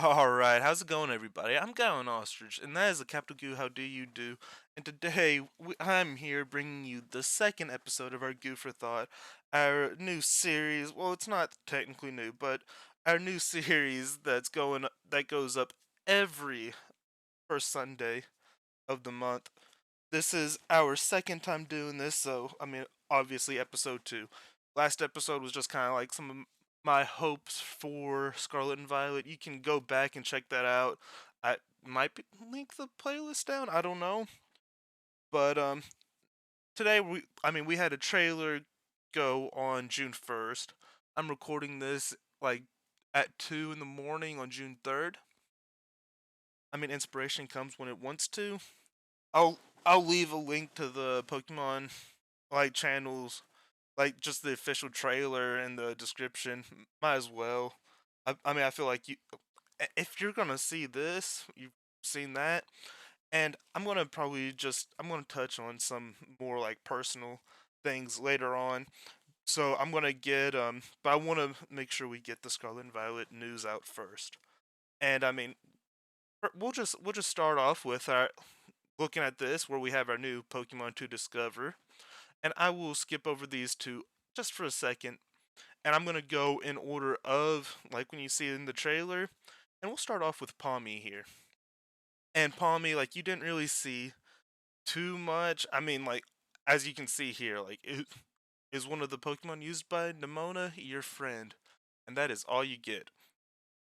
Alright, how's it going, everybody? I'm Gallon Ostrich, and that is a capital Goo, how do you do? And today, I'm here bringing you the second episode of our Goo for Thought, our new series. Well, it's not technically new, but our new series that goes up every first Sunday of the month. This is our second time doing this, so obviously episode 2. Last episode was just kind of like some of my hopes for Scarlet and Violet. You can go back and check that out. I might link the playlist down. I don't know, but today we had a trailer go on June 1st. I'm recording this like at 2 in the morning on June 3rd. Inspiration comes when it wants to. I'll I'll leave a link to the Pokemon channels, like just the official trailer in the description. Might as well. I feel like if you're gonna see this, you've seen that, and I'm gonna touch on some more like personal things later on. So I'm gonna but I want to make sure we get the Scarlet and Violet news out first. And we'll just start off with our looking at this where we have our new Pokemon to discover. And I will skip over these two just for a second. And I'm going to go in order of, like when you see it in the trailer. And we'll start off with Palmy here. And Palmy, like, you didn't really see too much. As you can see here, like, it is one of the Pokemon used by Nemona, your friend. And that is all you get.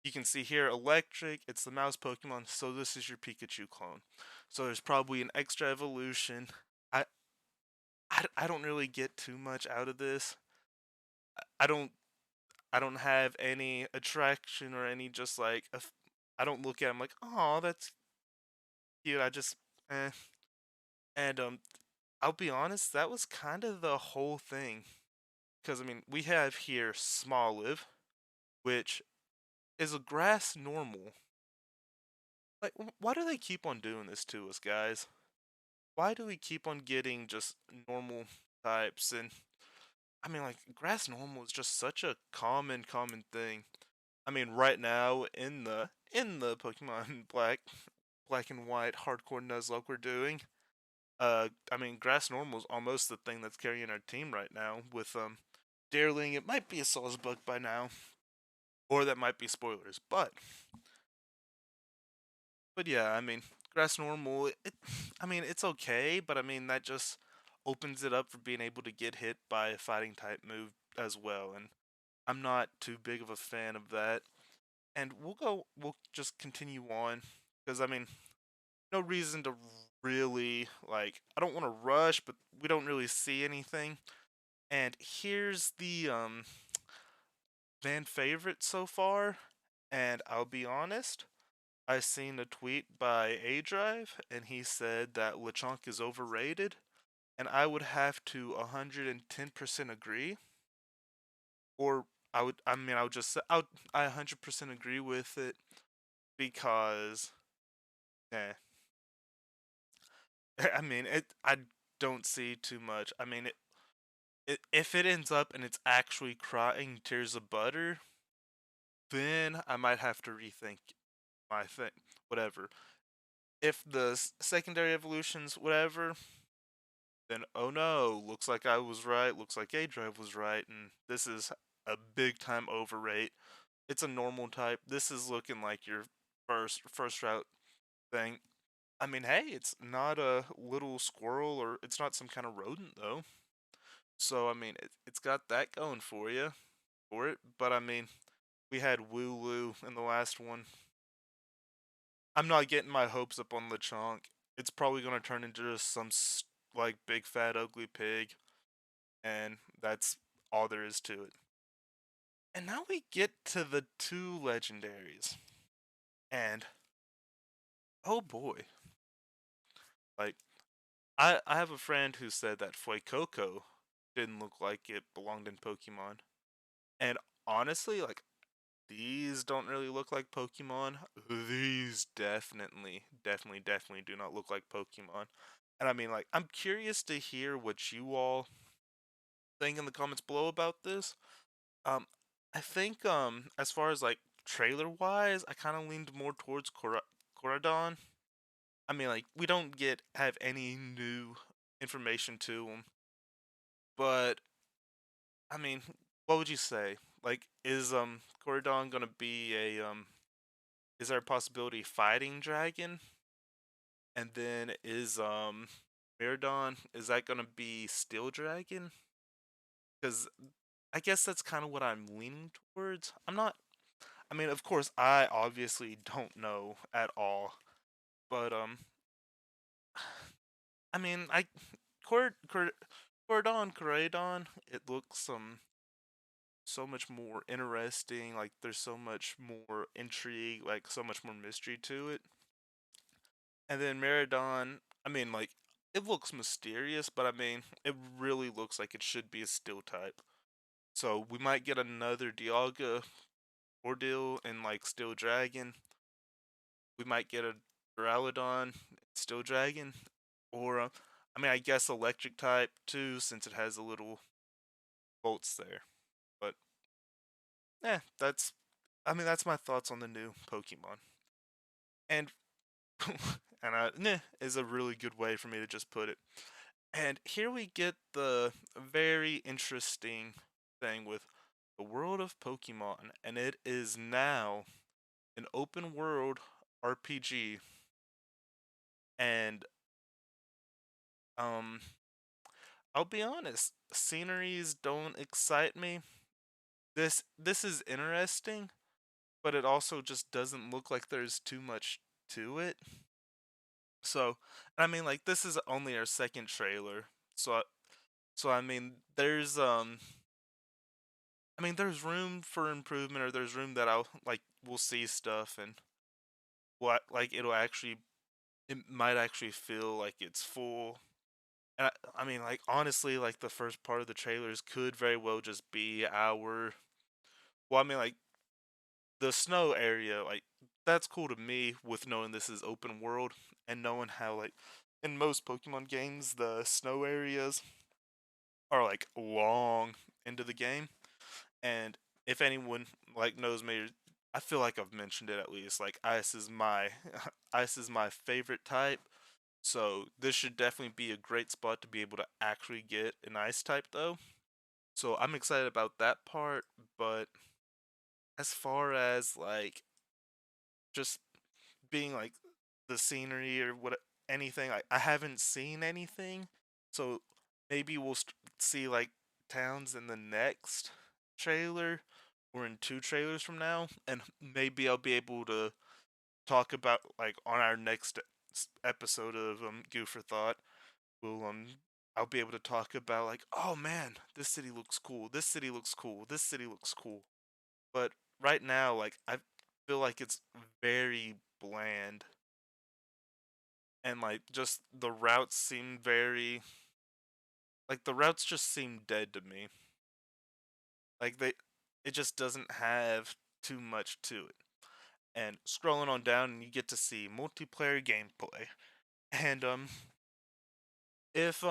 You can see here, Electric, it's the mouse Pokemon, so this is your Pikachu clone. So there's probably an extra evolution. I, I don't really get too much out of this. I don't I don't have any attraction or any just like I don't look at him like, oh, that's cute. I just eh. And I'll be honest, that was kind of the whole thing. Because we have here Smoliv, which is a grass normal. Like, why do they keep on doing this to us, guys? Why do we keep on getting just normal types? And like grass normal is just such a common thing. Right now in the Pokemon Black and White hardcore Nuzlocke we're doing, Grass Normal is almost the thing that's carrying our team right now. With Darling, it might be a Bug by now, or that might be spoilers. But yeah, Grass Normal. It's okay, but that just opens it up for being able to get hit by a fighting type move as well, and I'm not too big of a fan of that. And we'll just continue on because no reason to really like. I don't want to rush, but we don't really see anything. And here's the fan favorite so far. And I'll be honest, I seen a tweet by A Drive, and he said that Lechonk is overrated, and I would have to 110% agree. Or I would just say I 100% agree with it because, eh, I don't see too much. If it ends up and it's actually crying tears of butter, then I might have to rethink my thing. Whatever. If the secondary evolutions, whatever, then oh no, looks like I was right. Looks like A Drive was right, and this is a big time overrate. It's a normal type. This is looking like your first route thing. Hey, it's not a little squirrel or it's not some kind of rodent though. So it's got that going for it. But we had Wooloo in the last one. I'm not getting my hopes up on Lechonk. It's probably gonna turn into just some like big fat ugly pig, and that's all there is to it. And now we get to the two legendaries, and oh boy, like I have a friend who said that Fuecoco didn't look like it belonged in Pokemon, and honestly, like these don't really look like Pokemon. These definitely do not look like Pokemon. And like, I'm curious to hear what you all think in the comments below about this. Um, I think as far as like trailer wise, I kind of leaned more towards Coradon. I mean, like we don't get have any new information to him, but I mean, what would you say? Like, is Coradon gonna be a Is there a possibility fighting dragon? And then is Miradon, is that gonna be Steel Dragon? Because I guess that's kind of what I'm leaning towards. I'm not. I mean, of course, I obviously don't know at all, but I mean, Coradon, it looks so much more interesting. Like, there's so much more intrigue, like so much more mystery to it. And then Miradon, I mean, like, it looks mysterious, but I mean, it really looks like it should be a steel type. So we might get another Dialga Ordeal and like Steel Dragon. We might get a Duraludon, Steel Dragon, or I mean, I guess Electric type too, since it has a little bolts there. But that's I mean, that's my thoughts on the new Pokemon. And is a really good way for me to just put it. And here we get the very interesting thing with the world of Pokemon, and it is now an open world RPG. And um, I'll be honest, sceneries don't excite me. This is interesting, but it also just doesn't look like there's too much to it. So, I mean, like this is only our second trailer, so I mean, there's room for improvement, or there's room that I'll like we'll see stuff and what like it might actually feel like it's full. And I mean, like honestly, like the first part of the trailers could very well just be our. Well, I mean, like the snow area, like that's cool to me with knowing this is open world and knowing how like in most Pokemon games the snow areas are like long into the game. And if anyone like knows me, I feel like I've mentioned it at least. Like ice is my ice is my favorite type. So this should definitely be a great spot to be able to actually get an ice type though. So I'm excited about that part, but as far as like just being like the scenery or what anything, I haven't seen anything. So maybe we'll see like towns in the next trailer or in two trailers from now, and maybe I'll be able to talk about like on our next episode of Goo for Thought. We'll I'll be able to talk about like, oh man, this city looks cool. This city looks cool. This city looks cool. But right now, like I feel like it's very bland, and like just the routes seem very like the routes just seem dead to me. Like it just doesn't have too much to it. And scrolling on down, and you get to see multiplayer gameplay. And if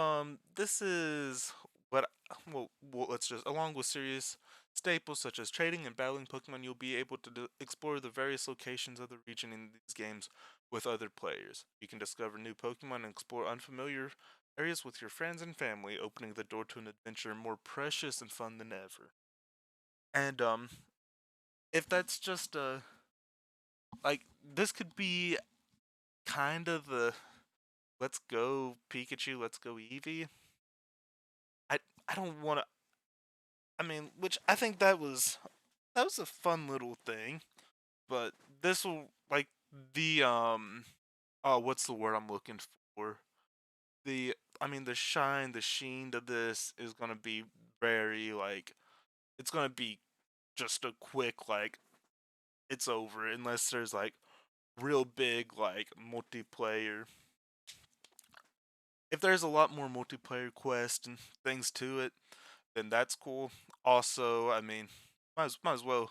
this is what well let's just along with serious staples such as trading and battling Pokemon, you'll be able to explore the various locations of the region in these games with other players. You can discover new Pokemon and explore unfamiliar areas with your friends and family, opening the door to an adventure more precious and fun than ever. And if that's just like this could be kind of the let's go Pikachu, let's go Eevee. I I don't want to. I mean, which I think that was a fun little thing, but this will like the oh, what's the word I'm looking for? The I mean the shine, the sheen to this is gonna be very like it's gonna be just a quick like it's over unless there's like real big like multiplayer. If there's a lot more multiplayer quests and things to it, then that's cool. Also, I mean, might as well.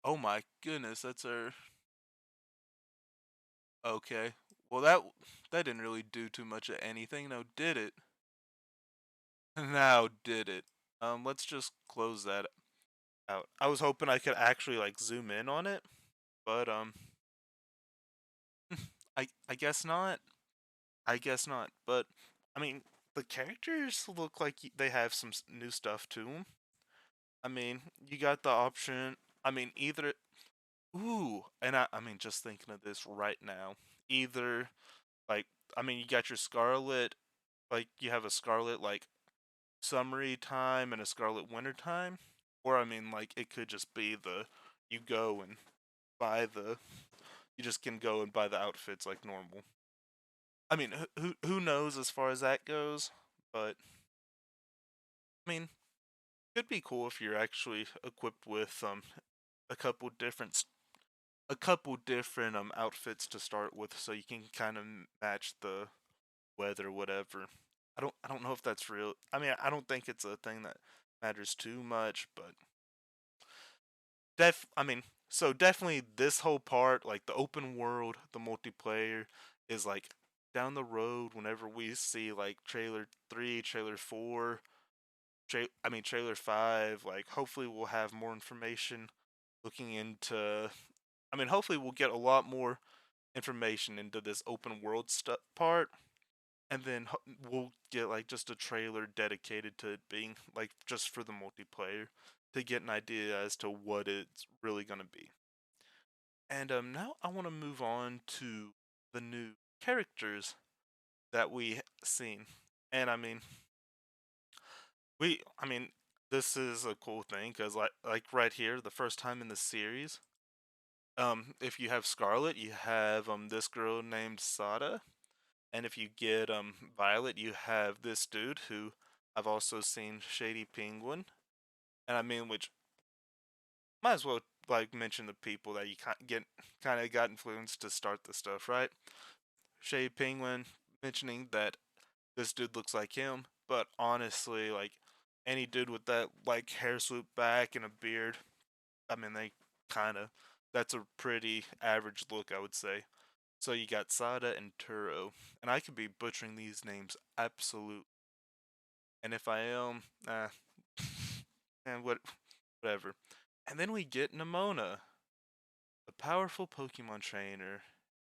Oh my goodness, that's our okay. Well, that didn't really do too much of anything. Now, did it? Now, did it? Let's just close that. out. I was hoping I could actually like zoom in on it, but I guess not. I guess not. But I mean, the characters look like they have some new stuff to them. I mean, you got the option. I mean, either ooh, and I mean, just thinking of this right now, either like I mean, you got your Scarlet, like you have a Scarlet like summery time and a Scarlet winter time, or I mean, like it could just be the you go and buy the you just can go and buy the outfits like normal. I mean, who knows as far as that goes, but I mean, it'd be cool if you're actually equipped with a couple different outfits to start with, so you can kind of match the weather, whatever. I don't know if that's real. I mean, I don't think it's a thing that matters too much, but I mean, so definitely this whole part, like the open world, the multiplayer, is like down the road. Whenever we see like trailer 3, trailer 4, trailer 5, like hopefully we'll have more information looking into. I mean, hopefully we'll get a lot more information into this open world stuff part, and then we'll get like just a trailer dedicated to it being like just for the multiplayer to get an idea as to what it's really gonna be. And now I want to move on to the new characters that we seen. And I mean, this is a cool thing because like right here, the first time in the series, if you have Scarlet, you have this girl named Sada, and if you get Violet, you have this dude who I've also seen, Shady Penguin, and I mean, which might as well like mention the people that you kind of got influenced to start the stuff, right? Shady Penguin mentioning that this dude looks like him, but honestly, like any dude with that like hair swoop back and a beard, I mean, they kind of that's a pretty average look, I would say. So you got Sada and Turo, and I could be butchering these names absolute. And if I am, and whatever. And then we get Nemona, a powerful Pokemon trainer,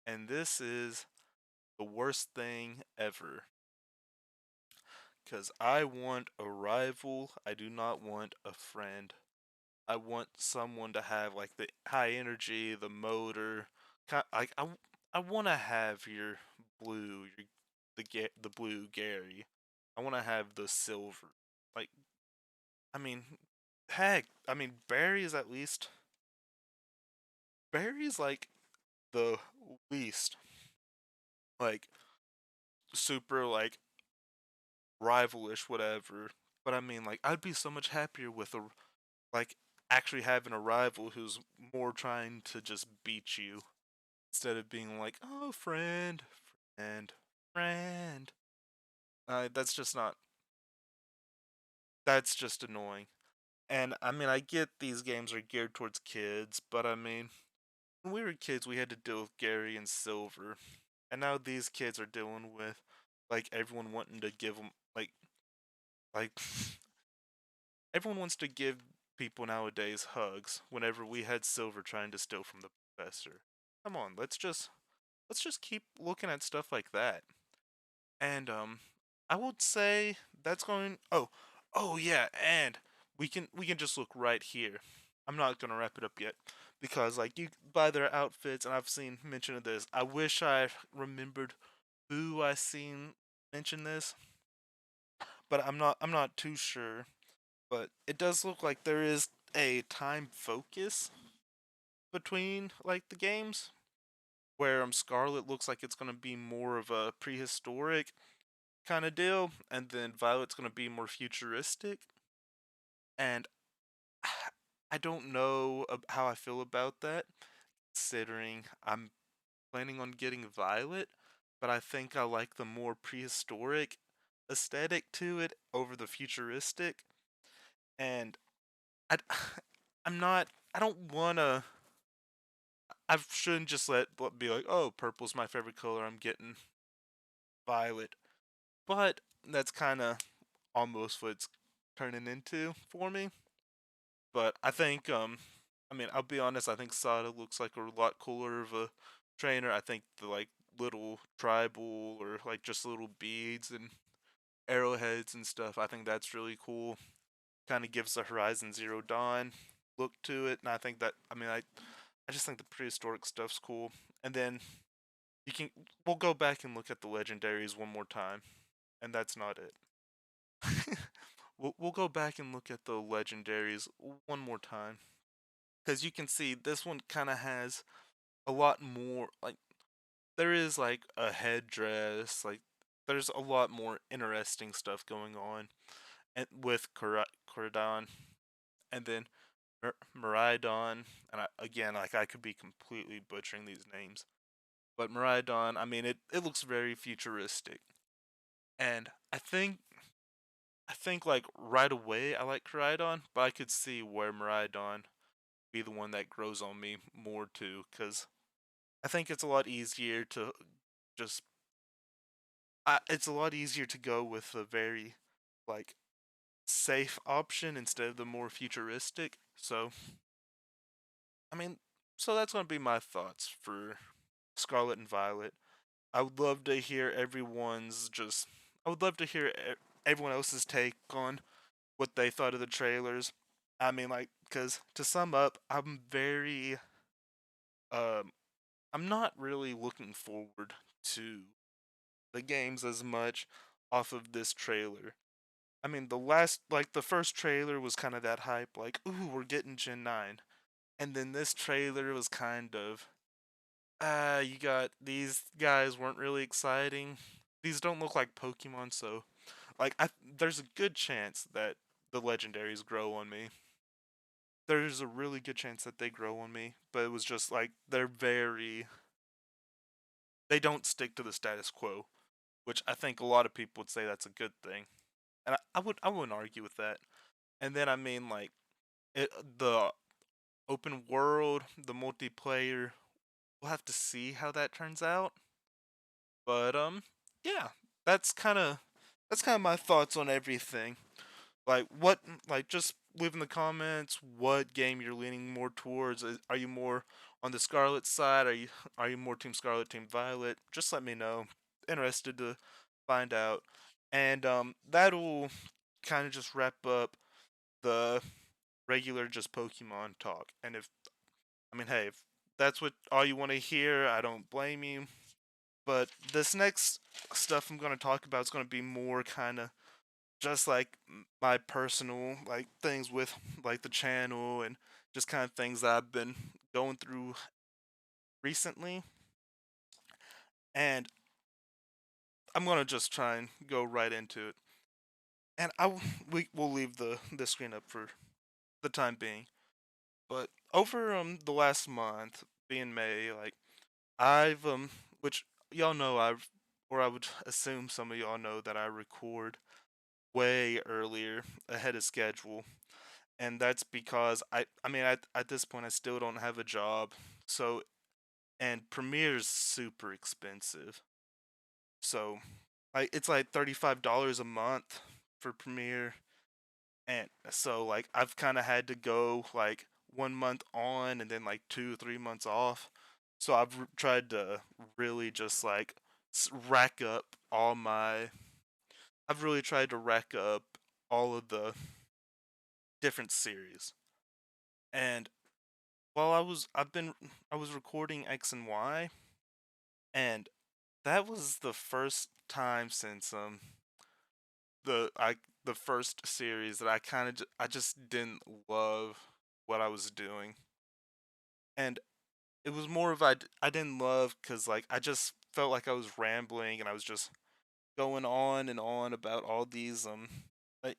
and this is the worst thing ever. Cause I want a rival. I do not want a friend. I want someone to have like the high energy, the motor. Like I want to have your blue, the blue Gary. I want to have the silver. Like I mean, heck, I mean Barry is at least Barry's like the least like super like rivalish whatever. But I mean like I'd be so much happier with a like actually having a rival who's more trying to just beat you instead of being like, oh, friend, friend. That's just not. That's just annoying. And I mean, I get these games are geared towards kids, but I mean, when we were kids, we had to deal with Gary and Silver, and now these kids are dealing with like everyone wanting to give them like everyone wants to give people nowadays hugs. Whenever we had Silver trying to steal from the professor, come on, let's just keep looking at stuff like that. And I would say that's going. Oh yeah, and we can just look right here. I'm not gonna wrap it up yet because like you buy their outfits, and I've seen mention of this. I wish I remembered who I seen mention this, but I'm not too sure. But it does look like there is a time focus between like the games where Scarlet looks like it's gonna be more of a prehistoric kind of deal, and then Violet's gonna be more futuristic. And I don't know how I feel about that, considering I'm planning on getting Violet, but I think I like the more prehistoric aesthetic to it over the futuristic. And I, I'm not. I don't wanna. I shouldn't just be like, oh, purple's my favorite color. I'm getting Violet, but that's kind of almost what it's turning into for me. But I think I mean, I'll be honest, I think Sada looks like a lot cooler of a trainer. I think the like little tribal or like just little beads and arrowheads and stuff, I think that's really cool. Kind of gives the Horizon Zero Dawn look to it, and I think that I just think the prehistoric stuff's cool. And then you can we'll go back and look at the legendaries one more time, and that's not it. We'll go back and look at the legendaries one more time because you can see this one kind of has a lot more like there is like a headdress, like there's a lot more interesting stuff going on and with Koradon and then Miraidon, and again, like I could be completely butchering these names, but Miraidon, I mean, it looks very futuristic, and I think like right away I like Koraidon, but I could see where Miraidon be the one that grows on me more too, because I think it's a lot easier to just it's a lot easier to go with a very like safe option instead of the more futuristic. So I mean, so that's gonna be my thoughts for Scarlet and Violet. I would love to hear everyone's just. I would love to hear everyone else's take on what they thought of the trailers. I mean, like, because to sum up, um, I'm not really looking forward to the games as much off of this trailer. I mean, the first trailer was kind of that hype, like, ooh, we're getting Gen 9. And then this trailer was kind of, you got these guys weren't really exciting. These don't look like Pokemon, so like there's a good chance that the legendaries grow on me. There's a really good chance that they grow on me, but it was just like they don't stick to the status quo, which I think a lot of people would say that's a good thing, and I wouldn't argue with that. And then I mean like the open world, the multiplayer, we'll have to see how that turns out. But yeah, that's kind of my thoughts on everything. Like what like just leave in the comments what game you're leaning more towards. Are you more on the Scarlet side? Are you more Team Scarlet, Team Violet? Just let me know. Interested to find out. And that'll kind of just wrap up the regular just Pokemon talk. And if I mean, hey, if that's what all you want to hear, I don't blame you. But this next stuff I'm going to talk about is going to be more kind of just like my personal like things with like the channel and just kind of things that I've been going through recently. And I'm going to just try and go right into it. And we'll leave the screen up for the time being. But over the last month, being May, like I've which y'all know I would assume some of y'all know that I record way earlier ahead of schedule, and that's because I mean at this point I still don't have a job, so and Premiere's super expensive, so like it's like $35 a month for Premiere, and so like I've kind of had to go like 1 month on and then like 2 3 months off, so tried to really just like rack up all my I've really tried to rack up all of the different series. And while I was recording X and Y, and that was the first time since the first series that I just didn't love what I was doing. And it was more of I didn't love cuz like I just felt like I was rambling and I was just going on and on about all these like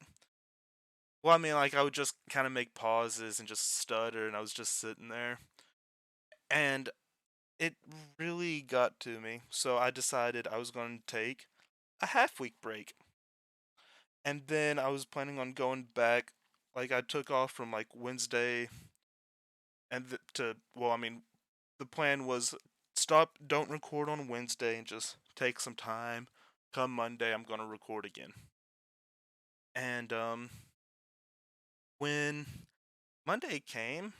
well I mean like I would just kind of make pauses and just stutter and I was just sitting there. And it really got to me. So I decided I was going to take a half week break. And then I was planning on going back. Like I took off from like Wednesday and well, I mean, the plan was don't record on Wednesday and just take some time. Come Monday, I'm going to record again. And when Monday came.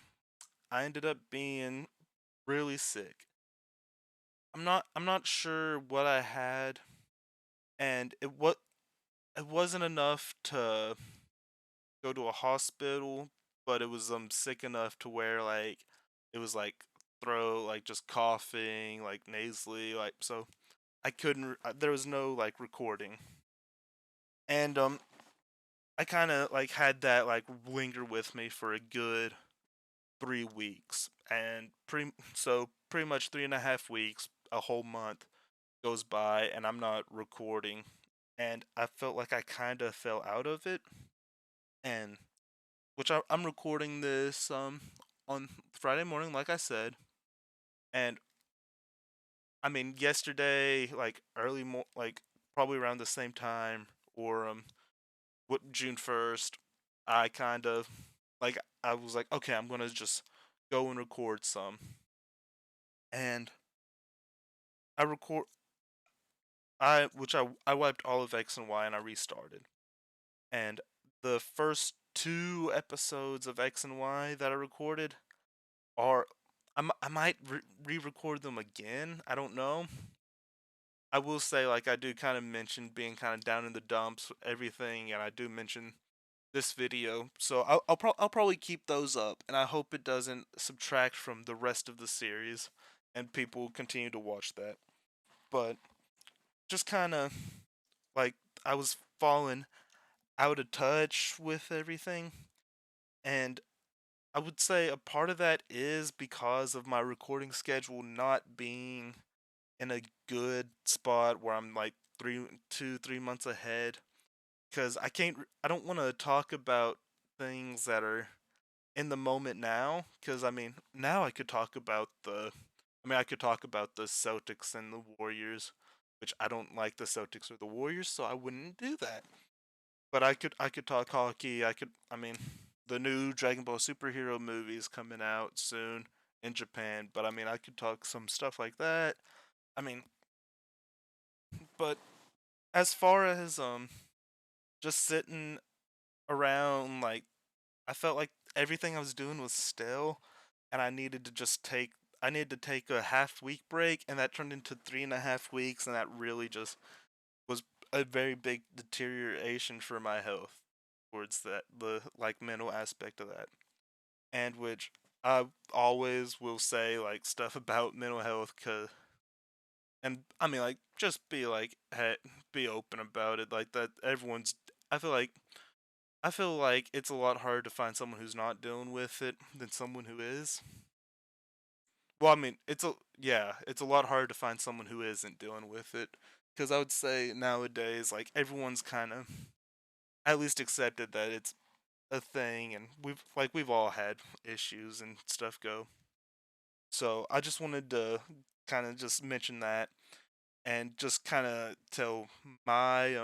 I ended up being really sick. I'm not sure what I had, and it wasn't enough to go to a hospital, but it was sick enough to where like it was like throat, like just coughing, like nasally, like so I couldn't there was no like recording. And I kind of like had that like linger with me for a good 3 weeks, and pretty much 3.5 weeks, a whole month goes by, and I'm not recording, and I felt like I kind of fell out of it, and I'm recording this on Friday morning, like I said, and I mean yesterday, like like probably around the same time, or what June 1st, I kind of like I was like, okay, I'm gonna just go and record some, and I record I wiped all of X and Y and I restarted, and the first two episodes of X and Y that I recorded are I might re-record them again. I don't know. I will say like I do kind of mention being kind of down in the dumps, everything, and I do mention this video, so I'll probably keep those up, and I hope it doesn't subtract from the rest of the series, and people continue to watch that. But just kind of like I was falling out of touch with everything, and I would say a part of that is because of my recording schedule not being in a good spot where I'm like 3 months ahead. Because I don't want to talk about things that are in the moment now. Because I mean, now I could talk about the Celtics and the Warriors, which I don't like the Celtics or the Warriors, so I wouldn't do that. But I could talk hockey. I mean, the new Dragon Ball superhero movie is coming out soon in Japan. But I mean, I could talk some stuff like that. I mean, but as far as just sitting around, like I felt like everything I was doing was stale, and I needed to take a half-week break, and that turned into 3.5 weeks, and that really just was a very big deterioration for my health towards the like mental aspect of that, and which I always will say like stuff about mental health, cause and I mean like just be like hey, be open about it like that. I feel like I feel like it's a lot harder to find someone who's not dealing with it than someone who is. Well, I mean, it's a lot harder to find someone who isn't dealing with it, because I would say nowadays, like everyone's kind of at least accepted that it's a thing, and we've all had issues and stuff go. So I just wanted to kind of just mention that and just kind of tell my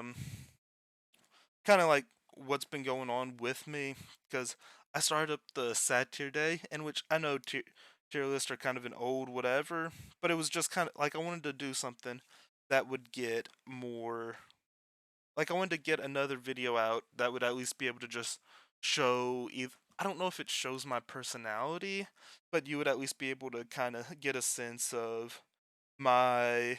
kind of like what's been going on with me, because I started up the sad tier day, in which I know tier lists are kind of an old whatever, but it was just kind of like I wanted to do something that would get more, like I wanted to get another video out that would at least be able to just show I don't know if it shows my personality, but you would at least be able to kind of get a sense of my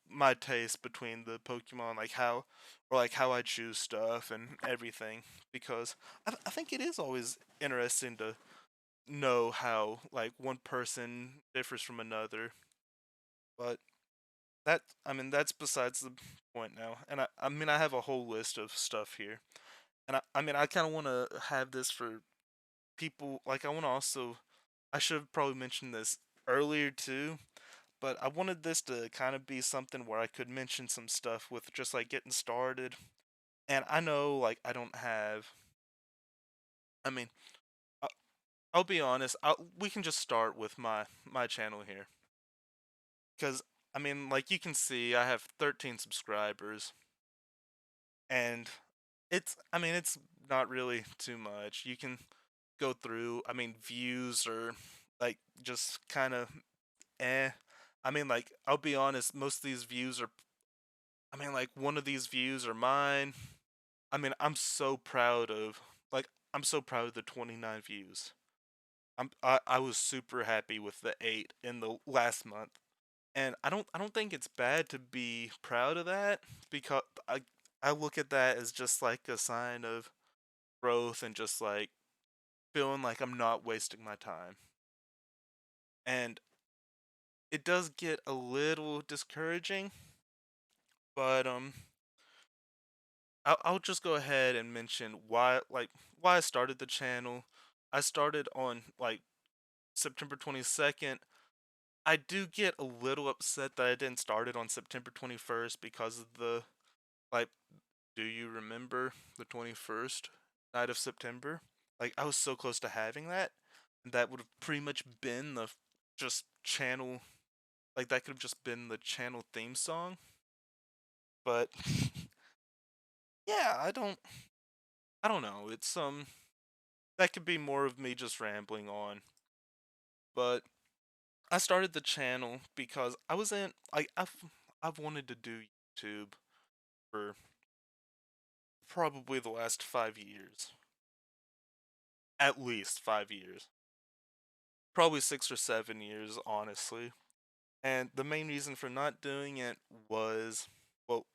my taste between the Pokemon, like how I choose stuff and everything. Because I think it is always interesting to know how like one person differs from another. But I mean that's besides the point now. And I mean I have a whole list of stuff here, and I mean I kind of want to have this for people. Like I want to also I should have probably mentioned this earlier too, but I wanted this to kind of be something where I could mention some stuff with just like getting started. And I know like I don't have. I mean, I- I'll be honest. We can just start with my channel here, because I mean, like you can see, I have 13 subscribers, and it's not really too much. You can go through. I mean, views are like just kind of eh. I mean, like I'll be honest. Most of these views are I mean, like one of these views are mine. I mean, I'm so proud of like I'm so proud of the 29 views. I was super happy with the 8 in the last month. And I don't think it's bad to be proud of that because I look at that as just like a sign of growth and just like feeling like I'm not wasting my time. And it does get a little discouraging, but I'll just go ahead and mention why I started the channel. I started on like September 22nd. I do get a little upset that I didn't start it on September 21st because of the like do you remember the 21st night of September? Like I was so close to having that, and that would have pretty much been the just channel like that could have just been the channel theme song. But yeah, I don't know. It's that could be more of me just rambling on. But I started the channel because I was in like I've wanted to do YouTube for probably the last 5 years. At least 5 years. Probably 6 or 7 years, honestly. And the main reason for not doing it was, well,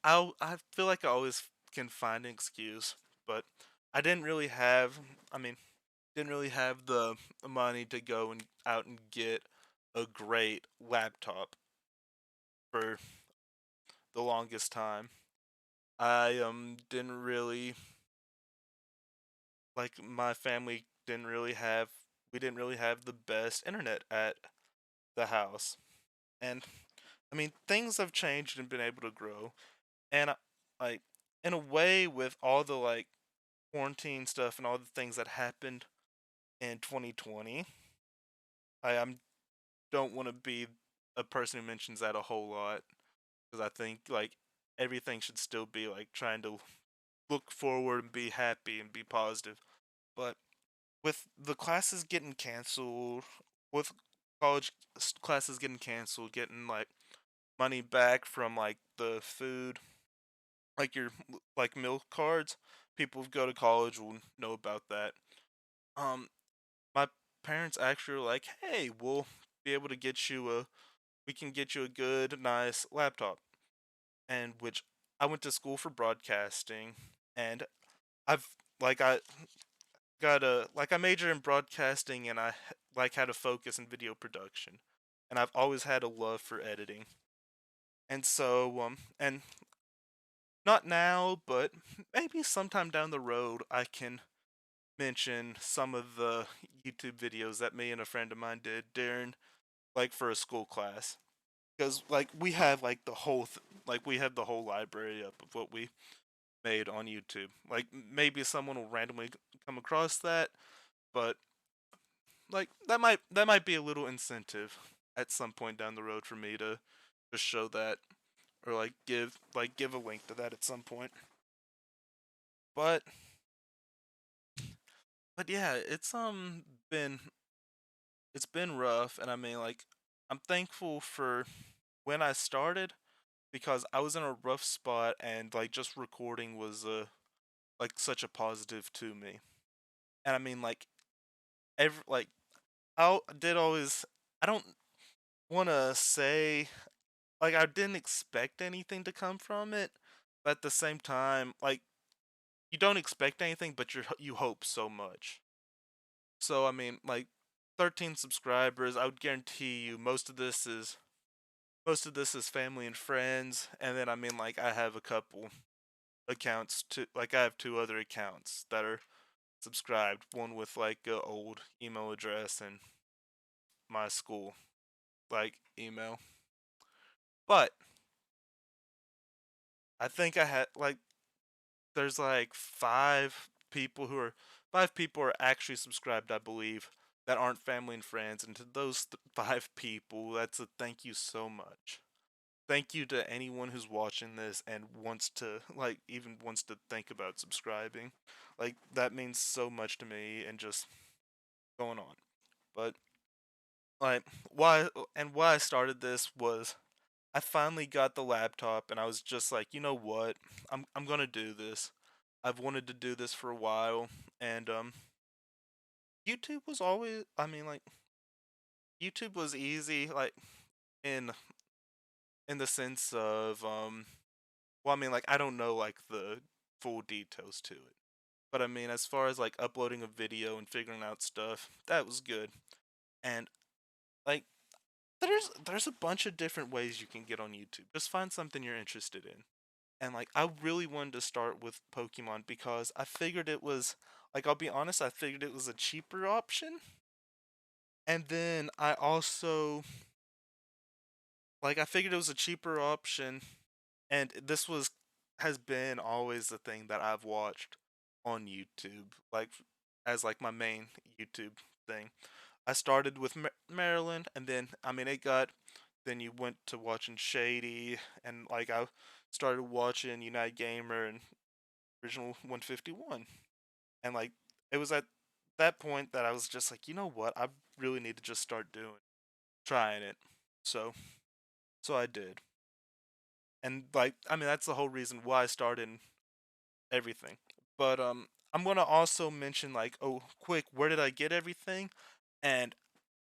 I feel like I always can find an excuse, but I didn't really have, I mean, didn't really have the money to go and out and get a great laptop for the longest time. I didn't really like my family didn't really have we didn't really have the best internet at the house. And I mean, things have changed and been able to grow. And like in a way with all the like quarantine stuff and all the things that happened in 2020, I don't want to be a person who mentions that a whole lot because I think like everything should still be like trying to look forward and be happy and be positive. But with the classes getting canceled, with classes getting canceled, getting like money back from like the food, like your like meal cards, people who go to college will know about that. Um, my parents actually were like, "Hey, we'll be able to get you a, we can get you a good, nice laptop." And which I went to school for broadcasting, and I've I got a like I majored in broadcasting, and I like had a focus in video production, and I've always had a love for editing. And so and not now, but maybe sometime down the road I can mention some of the YouTube videos that me and a friend of mine did during like for a school class. Because like we have like like we have the whole library up of what we made on YouTube. Like maybe someone will randomly come across that, but like that might be a little incentive at some point down the road for me to just show that or like give a link to that at some point. But but yeah, been it's been rough, and I mean like I'm thankful for when I started because I was in a rough spot, and like just recording was like such a positive to me. And I mean like every like I did always I don't want to say like I didn't expect anything to come from it, but at the same time like you don't expect anything, but you hope so much. So I mean like 13 subscribers, I would guarantee you most of this is family and friends, and then I mean like I have a couple accounts to like I have two other accounts that are subscribed, one with like a old email address and my school like email. But I think I had like there's like five people are actually subscribed, I believe, that aren't family and friends, and to those five people, that's a thank you so much. Thank you to anyone who's watching this and wants to like even wants to think about subscribing. Like that means so much to me and just going on. But like why I started this was I finally got the laptop and I was just like, you know what? I'm going to do this. I've wanted to do this for a while, and YouTube was always, I mean, like YouTube was easy, like in in the sense of well, I mean, like I don't know like the full details to it, but I mean, as far as like uploading a video and figuring out stuff, that was good. And like there's a bunch of different ways you can get on YouTube. Just find something you're interested in. And like I really wanted to start with Pokemon because I figured it was like I'll be honest, I figured it was a cheaper option. And then I also like I figured it was a cheaper option, and this was has been always the thing that I've watched on YouTube, like as like my main YouTube thing. I started with Maryland, and then I mean it got. Then you went to watching Shady, and like I started watching United Gamer and Original 151, and like it was at that point that I was just like, you know what, I really need to just start trying it. So so I did, and like I mean that's the whole reason why I started everything. But I'm gonna also mention like, oh, quick, where did I get everything? And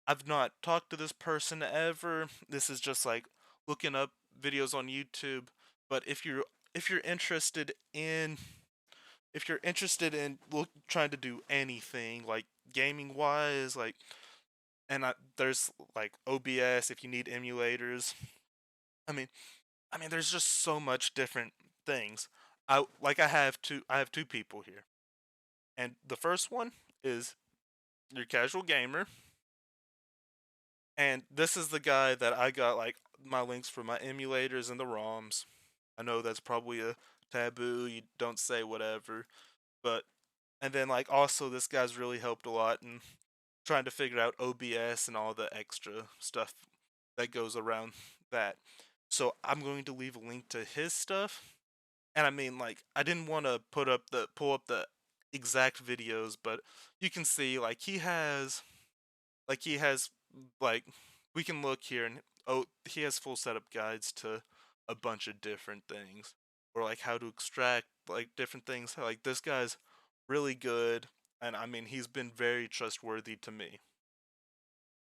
I've not talked to this person ever. This is just like looking up videos on YouTube. But if you're interested in if you're interested in trying to do anything like gaming wise, like there's like OBS if you need emulators. I mean, I mean, there's just so much different things. I have two people here, and the first one is your casual gamer, and this is the guy that I got like my links for my emulators and the ROMs. I know that's probably a taboo. You don't say whatever, but and then like also this guy's really helped a lot in trying to figure out OBS and all the extra stuff that goes around that. So I'm going to leave a link to his stuff. And I mean like I didn't want to pull up the exact videos, but you can see like he has like we can look here and oh he has full setup guides to a bunch of different things or like how to extract like different things. Like this guy's really good, and I mean he's been very trustworthy to me.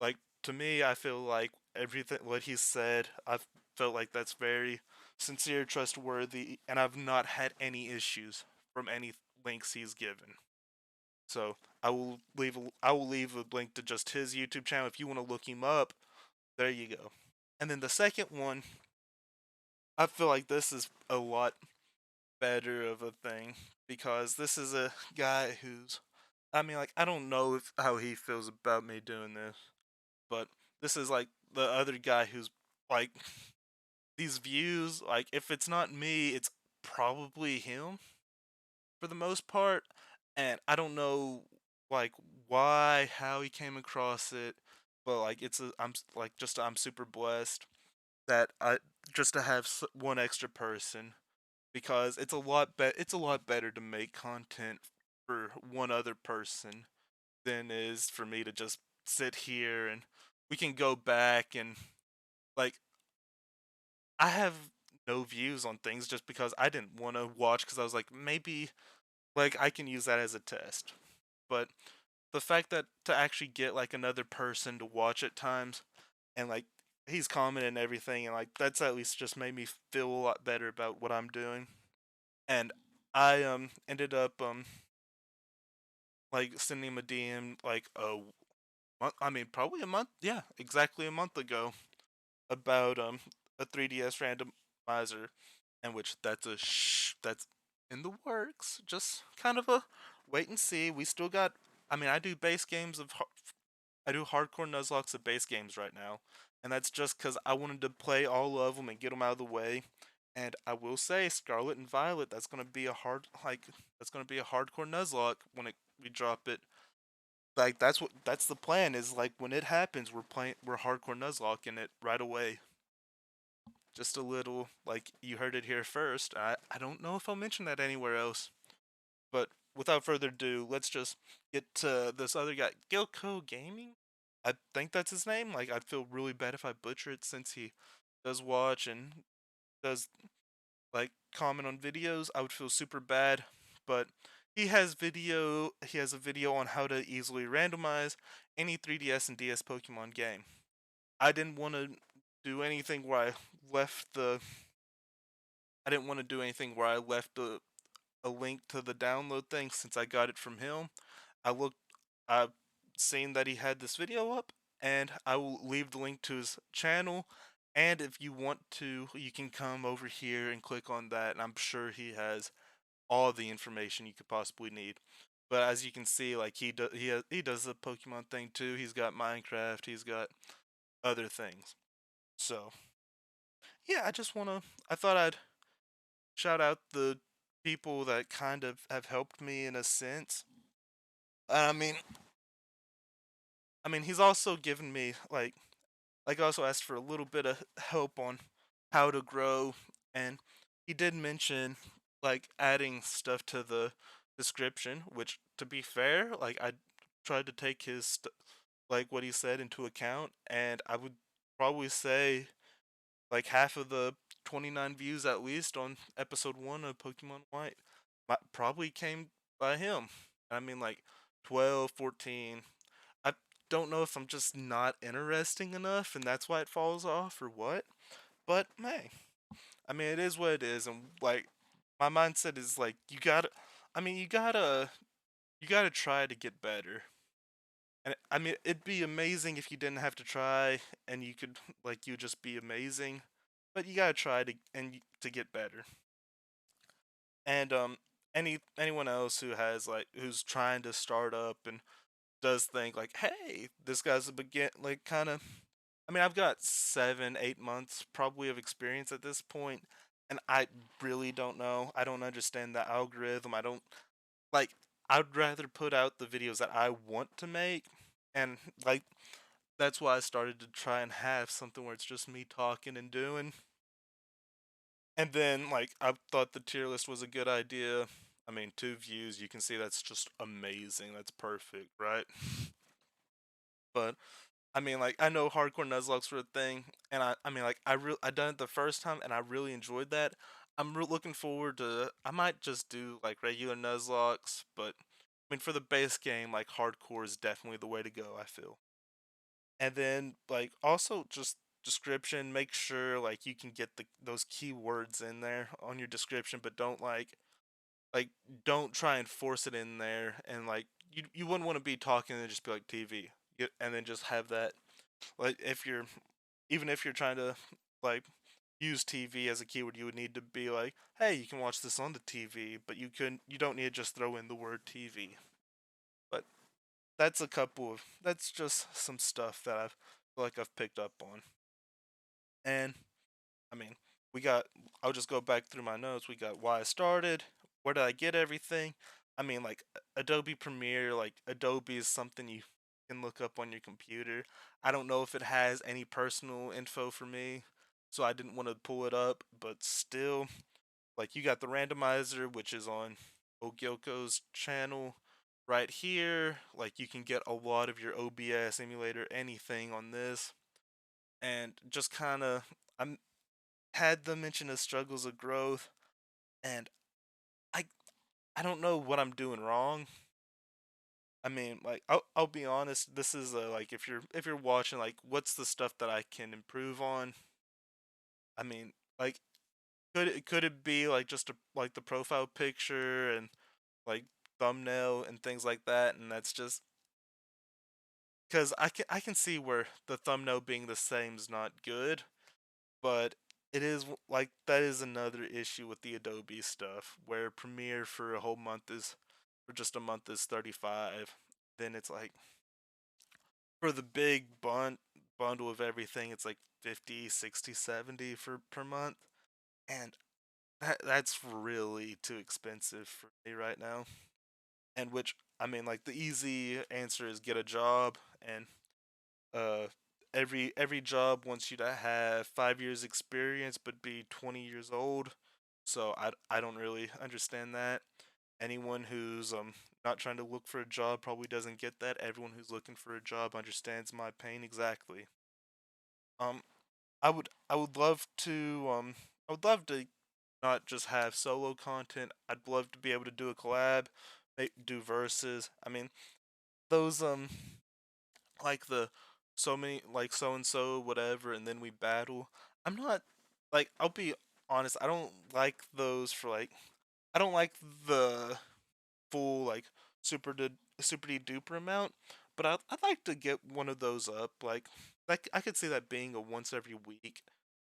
Like to me, I feel like everything what he said, I've felt like that's very sincere, trustworthy, and I've not had any issues from any links he's given. So I will leave a link to just his YouTube channel if you want to look him up. There you go. And then the second one, I feel like this is a lot better of a thing because this is a guy who's I mean like I don't know if how he feels about me doing this, but this is like the other guy who's like these views, like if it's not me, it's probably him for the most part. And I don't know like why how he came across it, but like like just I'm super blessed that I just to have one extra person because it's a lot better to make content for one other person than is for me to just sit here and we can go back and like I have no views on things just because I didn't want to watch because I was like maybe like I can use that as a test. But the fact that to actually get like another person to watch at times and like he's commenting and everything and like that's at least just made me feel a lot better about what I'm doing. And I ended up like sending him a DM like a month, I mean probably a month, yeah, exactly a month ago about a 3DS randomizer, and which that's in the works. Just kind of a wait and see. We still got. I mean, I do hardcore Nuzlocks of base games right now, and that's just because I wanted to play all of them and get them out of the way. And I will say, Scarlet and Violet, that's gonna be a hardcore Nuzlocke when we drop it. Like that's the plan. Is like when it happens, we're hardcore Nuzlocking it right away. Just a little like you heard it here first. I don't know if I'll mention that anywhere else. But without further ado, let's just get to this other guy, Gilko Gaming. I think that's his name. Like I'd feel really bad if I butcher it since he does watch and does like comment on videos. I would feel super bad. but he has a video on how to easily randomize any 3DS and DS Pokemon game. I didn't want to do anything where left the I didn't want to do anything where I left a link to the download thing since I got it from him. I looked I've seen that he had this video up, and I will leave the link to his channel. And if you want to, you can come over here and click on that, and I'm sure he has all the information you could possibly need. But as you can see, like he does the Pokemon thing too. He's got Minecraft. He's got other things. So yeah, I thought I'd shout out the people that kind of have helped me in a sense. I mean, he's also given me I also asked for a little bit of help on how to grow, and he did mention like adding stuff to the description, which to be fair, like I tried to take like what he said into account, and I would probably say like half of the 29 views at least on episode 1 of Pokemon White probably came by him. I mean like 12, 14. I don't know if I'm just not interesting enough and that's why it falls off or what. But hey, it is what it is, and like my mindset is like you gotta try to get better. And it'd be amazing if you didn't have to try and you could like you just be amazing, but you gotta try to get better. And anyone else who's trying to start up and does think like, hey, this guy's a begin like kind of. I've got 7, 8 months probably of experience at this point, and I really don't know. I don't understand the algorithm. I don't like. I'd rather put out the videos that I want to make, and like that's why I started to try and have something where it's just me talking and doing. And then like I thought the tier list was a good idea. 2 views, you can see that's just amazing. That's perfect, right? But like I know hardcore Nuzlocks were a thing, and I done it the first time, and I really enjoyed that. Looking forward to. I might just do like regular Nuzlocks, but for the base game, like hardcore is definitely the way to go. I feel. And then like also just description, make sure like you can get those keywords in there on your description, but like don't try and force it in there, and like you wouldn't want to be talking and just be like TV, and then just have that like if you're even if you're trying to like use TV as a keyword, you would need to be like, hey, you can watch this on the TV, but you don't need to just throw in the word TV. But that's just some stuff that I've picked up on. And I mean, we got I'll just go back through my notes. We got why I started, where did I get everything? Like Adobe Premiere, like Adobe is something you can look up on your computer. I don't know if it has any personal info for me, so I didn't want to pull it up, but still, like you got the randomizer, which is on Gilko's channel right here. Like you can get a lot of your OBS emulator, anything on this, and just kind of I'm had them mention the struggles of growth, and I I don't know what I'm doing wrong. Like I'll be honest. This is like if you're watching, like what's the stuff that I can improve on? Like could it be like just like the profile picture and like thumbnail and things like that, and that's just because I can see where the thumbnail being the same is not good, but it is like that is another issue with the Adobe stuff where Premiere for a whole month is for just a month is 35. Then it's like for the bundle of everything it's like 50, 60, 70 for per month, and that's really too expensive for me right now. And which like the easy answer is get a job, and uh every job wants you to have 5 years experience but be 20 years old. So I don't really understand that. Anyone who's not trying to look for a job probably doesn't get that. Everyone who's looking for a job understands my pain exactly. um I would love to not just have solo content. I'd love to be able to do a collab, do verses. I mean, those like the so many like so and so whatever, and then we battle. I'm not like I'll be honest. I don't like those for like I don't like the full like super de- super duper amount, but I'd like to get one of those up. Like I could see that being a once every week.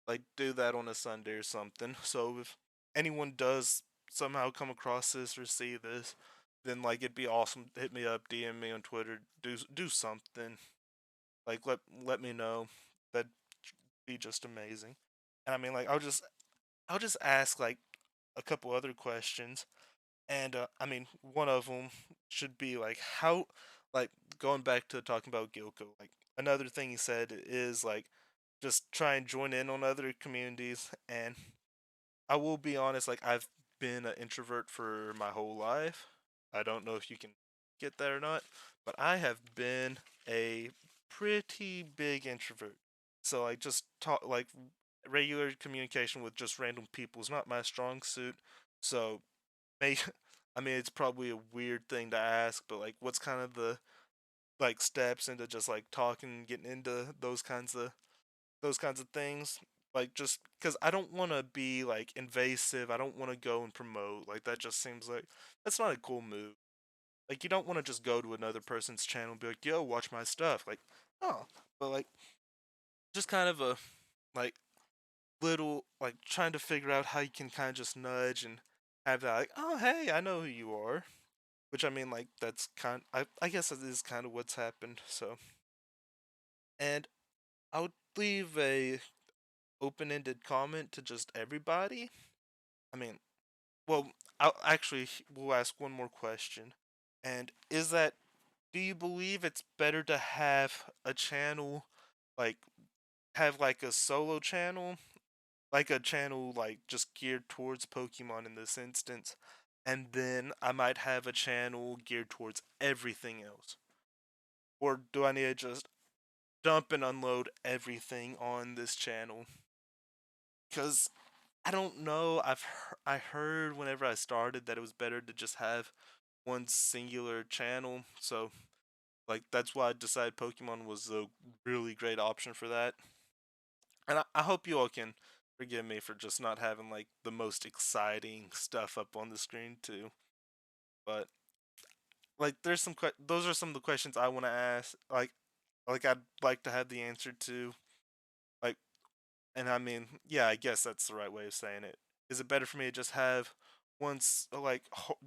Like do that on a Sunday or something. So if anyone does somehow come across this or see this, then like it'd be awesome. Hit me up, DM me on Twitter, do something. Like let me know. That'd be just amazing. And I mean like I'll just ask like a couple other questions. And I mean one of them should be like how like going back to talking about Gilko. Like another thing he said is like just try and join in on other communities. And I will be honest, like I've been an introvert for my whole life. I don't know if you can get that or not, but I have been a pretty big introvert. So like just talk like regular communication with just random people is not my strong suit. So may I mean it's probably a weird thing to ask, but like what's kind of the like steps into just like talking, getting into those kinds of things. Like just because I don't want to be like invasive, I don't want to go and promote. Like that just seems like that's not a cool move. Like you don't want to just go to another person's channel and be like, "Yo, watch my stuff." Like, oh, but like just kind of a like little like trying to figure out how you can kind of just nudge and have that like, "Oh, hey, I know who you are." Which I mean, like that's I guess that is kind of what's happened. So, and I would leave a open-ended comment to just everybody. I mean, well, we'll ask one more question, and is that do you believe it's better to have a channel like have like a solo channel, like a channel like just geared towards Pokemon in this instance, and then I might have a channel geared towards everything else, or do I need to just dump and unload everything on this channel? Because I don't know. I heard whenever I started that it was better to just have one singular channel. So like that's why I decided Pokemon was a really great option for that. And I hope you all can forgive me for just not having like the most exciting stuff up on the screen too. But like there's those are some of the questions I want to ask. Like I'd like to have the answer to. Like and I mean, yeah, I guess that's the right way of saying it. Is it better for me to just have like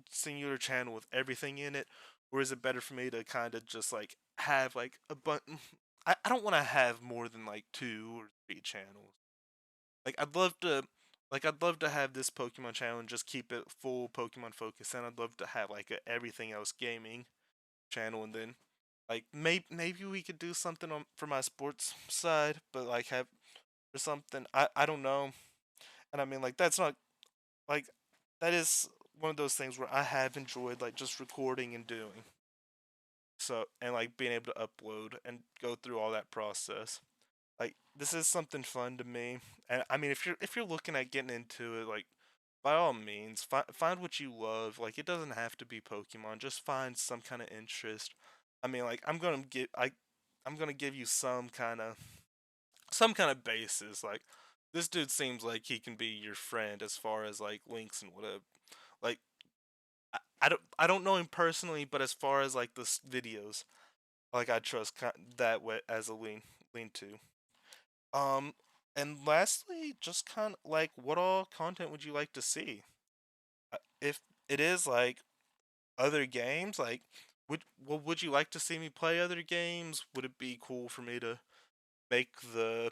singular channel with everything in it, or is it better for me to kind of just like have like a bunch? I don't want to have more than like two or three channels. Like I'd love to have this Pokemon channel and just keep it full Pokemon focus, and I'd love to have like a everything else gaming channel, and then like maybe we could do something on for my sports side, but like have or something. I don't know. And I mean like that's not like that is one of those things where I have enjoyed like just recording and doing. So and like being able to upload and go through all that process. Like this is something fun to me. And I mean if you're looking at getting into it like by all means find what you love. Like it doesn't have to be Pokemon. Just find some kind of interest. I mean like I'm going to give you some kind of basis. Like this dude seems like he can be your friend as far as like links and whatever. Like I don't know him personally, but as far as like the videos, like I trust that way as a lean to. Um, and lastly, just kind of like what all content would you like to see? If it is like other games, like would you like to see me play other games? Would it be cool for me to make the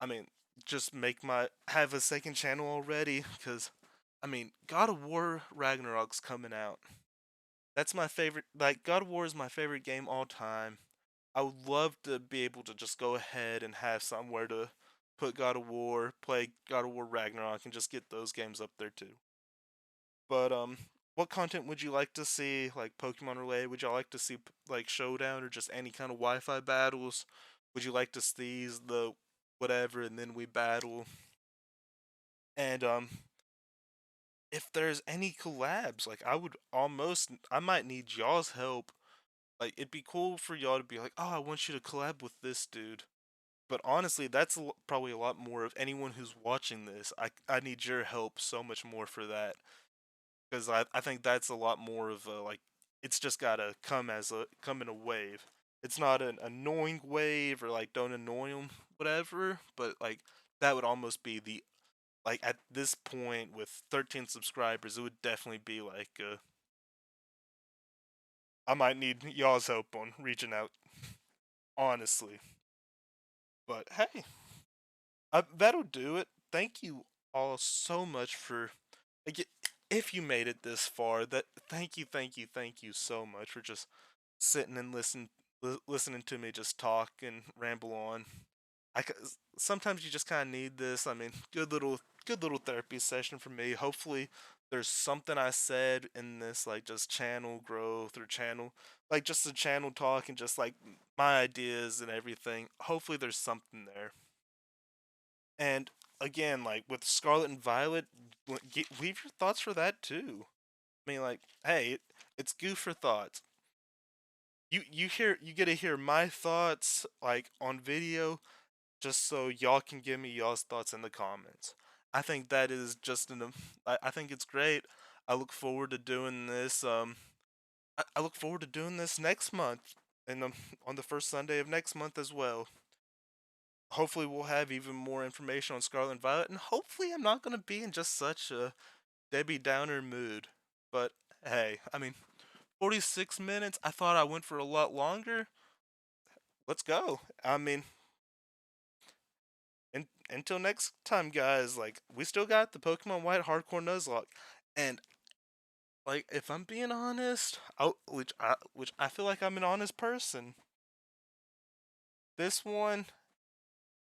I mean, just make my have a second channel already because I mean, God of War Ragnarok's coming out. That's my favorite. Like God of War is my favorite game all time. I would love to be able to just go ahead and have somewhere to put God of War, play God of War Ragnarok, and just get those games up there too. But what content would you like to see, like Pokemon related? Would y'all like to see like Showdown or just any kind of Wi-Fi battles? Would you like to see the whatever and then we battle? And if there's any collabs, like I might need y'all's help. Like it'd be cool for y'all to be like, oh, I want you to collab with this dude. But honestly, that's probably a lot more of anyone who's watching this. I need your help so much more for that because I think that's a lot more of a like it's just gotta come in a wave. It's not an annoying wave or like don't annoy them, whatever. But like that would almost be the like at this point with 13 subscribers, it would definitely be like I might need y'all's help on reaching out, honestly. But hey, that'll do it. Thank you all so much for like, if you made it this far. That thank you so much for just sitting and listening to me just talk and ramble on. Sometimes you just kind of need this. I mean, good little therapy session for me. Hopefully, there's something I said in this like just channel growth or channel like just the channel talk and just like my ideas and everything. Hopefully, there's something there. And again, like with Scarlet and Violet, leave your thoughts for that too. I mean, like, hey, it's GOO for thoughts. You get to hear my thoughts like on video, just so y'all can give me y'all's thoughts in the comments. I think that is just I think it's great. I look forward to doing this. I look forward to doing this next month, and on the first Sunday of next month as well. Hopefully we'll have even more information on Scarlet and Violet, and hopefully I'm not gonna be in just such a Debbie Downer mood. But hey, I mean, 46 minutes. I thought I went for a lot longer. Let's go. I mean, until next time, guys. Like, we still got the Pokemon White Hardcore Nuzlocke, and like, if I'm being honest, which I feel like I'm an honest person. This one,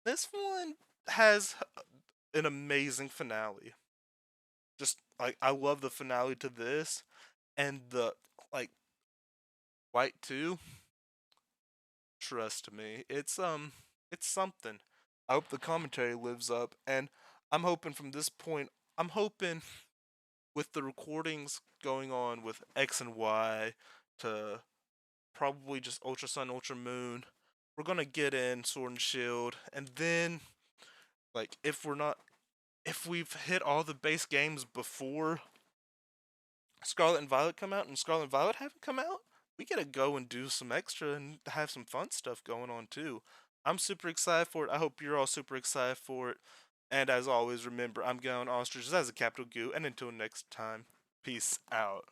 this one has an amazing finale. Just like I love the finale to this, and the like White 2. Trust me, it's something. I hope the commentary lives up, and I'm hoping from this point, I'm hoping with the recordings going on with X and Y to probably just Ultra Sun, Ultra Moon, we're gonna get in Sword and Shield, and then like if we've hit all the base games before Scarlet and Violet come out and Scarlet and Violet haven't come out, we gotta go and do some extra and have some fun stuff going on too. I'm super excited for it. I hope you're all super excited for it. And as always, remember, I'm going Ostriches as a capital GOO. And until next time, peace out.